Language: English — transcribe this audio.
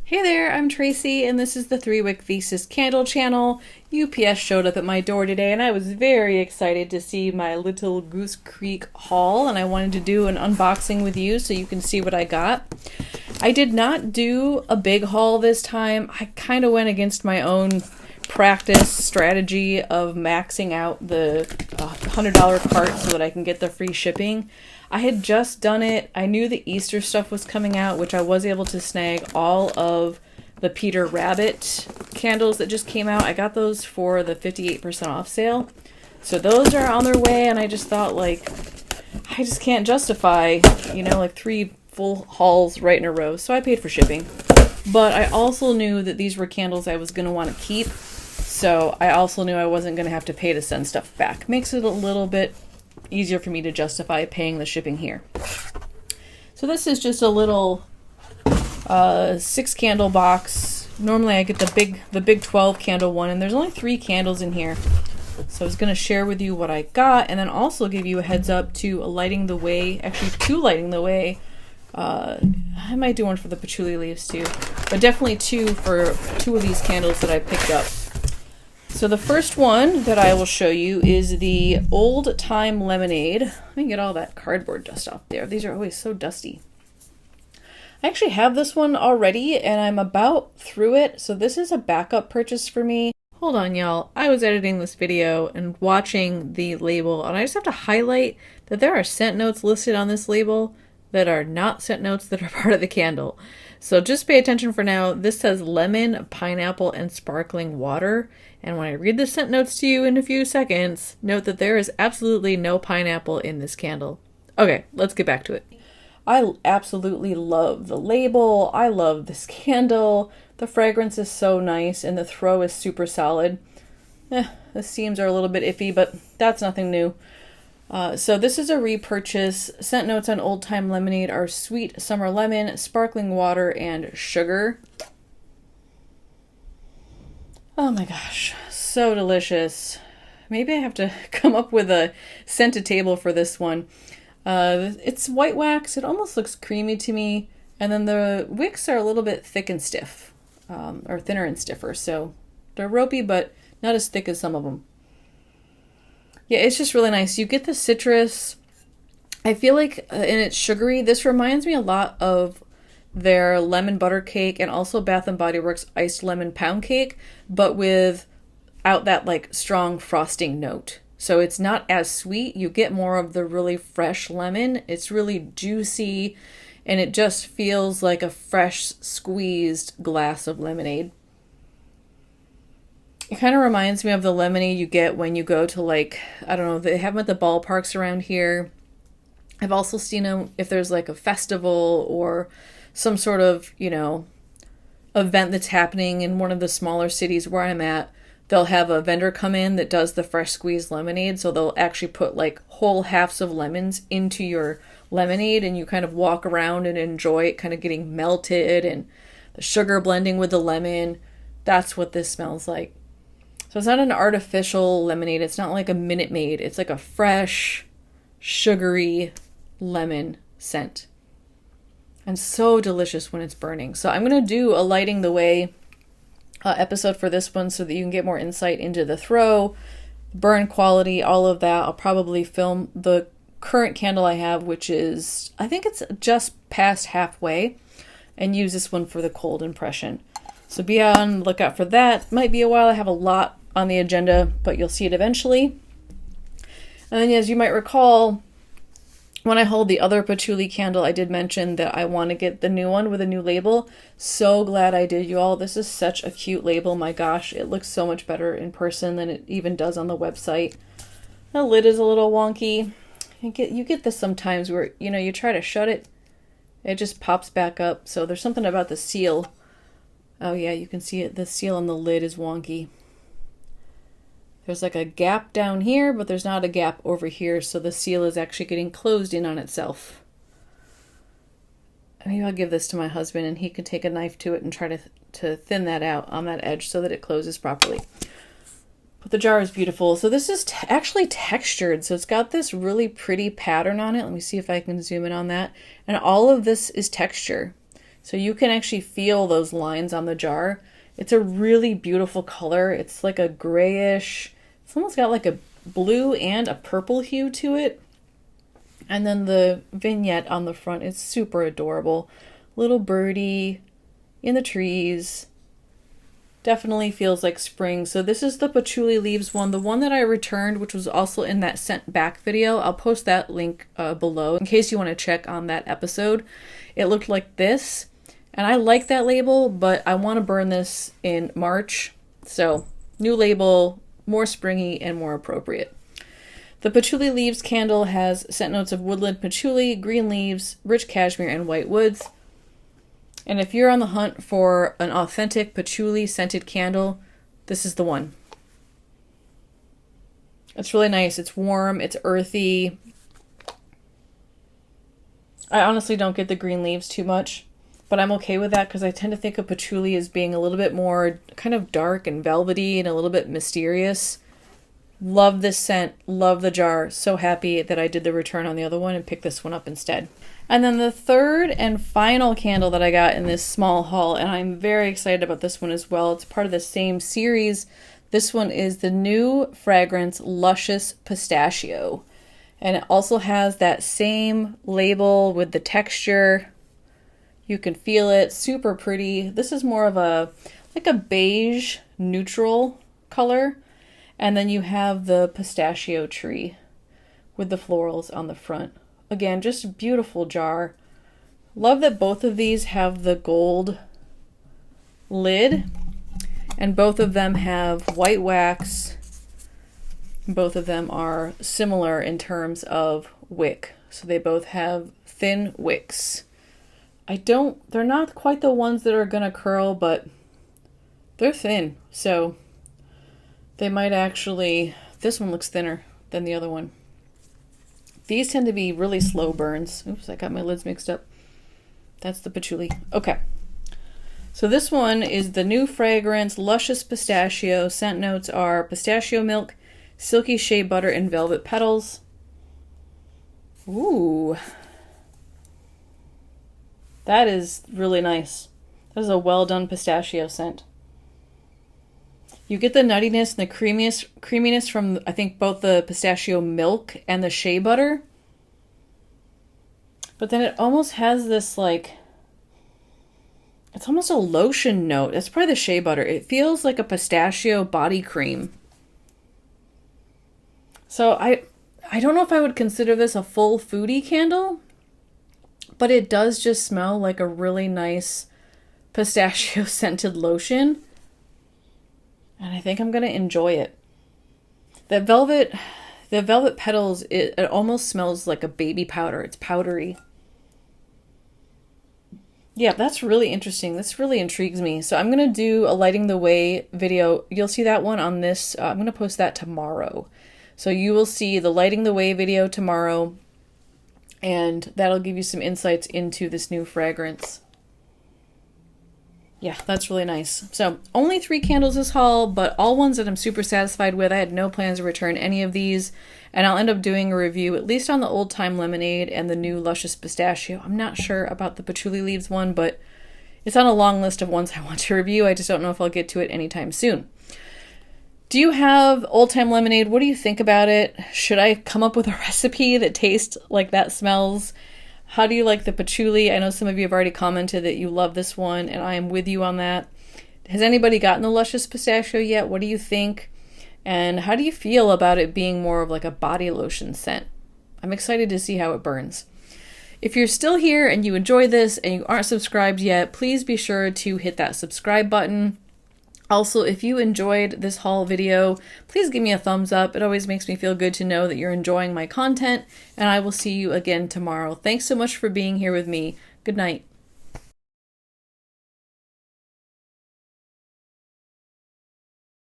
Hey there, I'm Tracy, and this is the 3-Wick Thesis candle channel. UPS showed up at my door today, and I was very excited to see my little Goose Creek haul, and I wanted to do an unboxing with you so you can see what I got. I did not do a big haul this time. I kind of went against my own practice strategy of maxing out the $100 cart so that I can get the free shipping. I had just done it. I knew the Easter stuff was coming out, which I was able to snag all of the Peter Rabbit candles that just came out. I got those for the 58% off sale. So those are on their way, and I just thought, like, I just can't justify, like 3 full hauls right in a row. So I paid for shipping. But I also knew that these were candles I was going to want to keep. So I also knew I wasn't going to have to pay to send stuff back. Makes it a little bit easier for me to justify paying the shipping here. So this is just a little 6 candle box. Normally I get the big 12 candle one, and there's only 3 candles in here. So I was going to share with you what I got, and then also give you a heads up to lighting the way, actually 2 lighting the way. I might do one for the patchouli leaves too, but definitely 2 for 2 of these candles that I picked up. So the first one that I will show you is the Old Time Lemonade. Let me get all that cardboard dust off there. These are always so dusty. I actually have this one already, and I'm about through it, so this is a backup purchase for me. Hold on, y'all. I was editing this video and watching the label, and I just have to highlight that there are scent notes listed on this label that are not scent notes that are part of the candle. So just pay attention for now. This says lemon, pineapple, and sparkling water. And when I read the scent notes to you in a few seconds, note that there is absolutely no pineapple in this candle. Okay, let's get back to it. I absolutely love the label. I love this candle. The fragrance is so nice, and the throw is super solid. The seams are a little bit iffy, but that's nothing new. So this is a repurchase. Scent notes on Old Time Lemonade are sweet summer lemon, sparkling water, and sugar. Oh my gosh, so delicious. Maybe I have to come up with a scented table for this one. It's white wax. It almost looks creamy to me. And then the wicks are a little bit thick and stiff, or thinner and stiffer. So they're ropey, but not as thick as some of them. Yeah, it's just really nice. You get the citrus. I feel like, and it's sugary. This reminds me a lot of their lemon butter cake and also Bath & Body Works iced lemon pound cake, but without that like strong frosting note. So it's not as sweet. You get more of the really fresh lemon. It's really juicy, and it just feels like a fresh squeezed glass of lemonade. It kind of reminds me of the lemonade you get when you go to, like, I don't know, they have them at the ballparks around here. I've also seen them if there's like a festival or some sort of, event that's happening in one of the smaller cities where I'm at. They'll have a vendor come in that does the fresh squeezed lemonade. So they'll actually put like whole halves of lemons into your lemonade, and you kind of walk around and enjoy it kind of getting melted and the sugar blending with the lemon. That's what this smells like. So it's not an artificial lemonade. It's not like a Minute Maid. It's like a fresh, sugary lemon scent. And so delicious when it's burning. So I'm going to do a lighting the way episode for this one so that you can get more insight into the throw, burn quality, all of that. I'll probably film the current candle I have, which is, I think it's just past halfway, and use this one for the cold impression. So be on the lookout for that. Might be a while. I have a lot on the agenda, but you'll see it eventually. And then, as you might recall, when I hold the other patchouli candle, I did mention that I want to get the new one with a new label. So glad I did, you all. This is such a cute label. My gosh, it looks so much better in person than it even does on the website. The lid is a little wonky. You get this sometimes where, you try to shut it, it just pops back up. So there's something about the seal. Oh yeah, you can see it. The seal on the lid is wonky. There's like a gap down here, but there's not a gap over here, so the seal is actually getting closed in on itself. Maybe I'll give this to my husband, and he can take a knife to it and try to thin that out on that edge so that it closes properly. But the jar is beautiful. So this is actually textured, so it's got this really pretty pattern on it. Let me see if I can zoom in on that. And all of this is texture. So you can actually feel those lines on the jar. It's a really beautiful color. It's like a grayish, it's almost got like a blue and a purple hue to it. And then the vignette on the front is super adorable. Little birdie in the trees. Definitely feels like spring. So this is the patchouli leaves one. The one that I returned, which was also in that sent back video. I'll post that link below in case you want to check on that episode. It looked like this. And I like that label, but I want to burn this in March. So new label, more springy and more appropriate. The patchouli leaves candle has scent notes of woodland patchouli, green leaves, rich cashmere, and white woods. And if you're on the hunt for an authentic patchouli scented candle, this is the one. It's really nice. It's warm. It's earthy. I honestly don't get the green leaves too much, but I'm okay with that because I tend to think of patchouli as being a little bit more kind of dark and velvety and a little bit mysterious. Love this scent. Love the jar. So happy that I did the return on the other one and picked this one up instead. And then the third and final candle that I got in this small haul, and I'm very excited about this one as well. It's part of the same series. This one is the new fragrance Luscious Pistachio. And it also has that same label with the texture. You can feel it. Super pretty. This is more of a like a beige neutral color. And then you have the pistachio tree with the florals on the front. Again, just a beautiful jar. Love that both of these have the gold lid. And both of them have white wax. Both of them are similar in terms of wick. So they both have thin wicks. They're not quite the ones that are gonna curl, but they're thin. So they might actually, this one looks thinner than the other one. These tend to be really slow burns. Oops, I got my lids mixed up. That's the patchouli. Okay. So this one is the new fragrance, Luscious Pistachio. Scent notes are pistachio milk, silky shea butter, and velvet petals. Ooh. That is really nice. That is a well done pistachio scent. You get the nuttiness and the creaminess from, I think, both the pistachio milk and the shea butter. But then it almost has this, like, it's almost a lotion note. It's probably the shea butter. It feels like a pistachio body cream. So I don't know if I would consider this a full foodie candle, but it does just smell like a really nice pistachio scented lotion. And I think I'm going to enjoy it. The velvet petals, it almost smells like a baby powder. It's powdery. Yeah, that's really interesting. This really intrigues me. So I'm going to do a lighting the way video. You'll see that one on this. I'm going to post that tomorrow. So you will see the lighting the way video tomorrow. And that'll give you some insights into this new fragrance. Yeah, that's really nice. So only 3 candles this haul, but all ones that I'm super satisfied with. I had no plans to return any of these, and I'll end up doing a review at least on the Old Time Lemonade and the new Luscious Pistachio. I'm not sure about the Patchouli Leaves one, but it's on a long list of ones I want to review. I just don't know if I'll get to it anytime soon. Do you have Old Time Lemonade? What do you think about it? Should I come up with a recipe that tastes like that smells? How do you like the patchouli? I know some of you have already commented that you love this one, and I am with you on that. Has anybody gotten the Luscious Pistachio yet? What do you think? And how do you feel about it being more of like a body lotion scent? I'm excited to see how it burns. If you're still here and you enjoy this and you aren't subscribed yet, please be sure to hit that subscribe button. Also, if you enjoyed this haul video, please give me a thumbs up. It always makes me feel good to know that you're enjoying my content, and I will see you again tomorrow. Thanks so much for being here with me. Good night.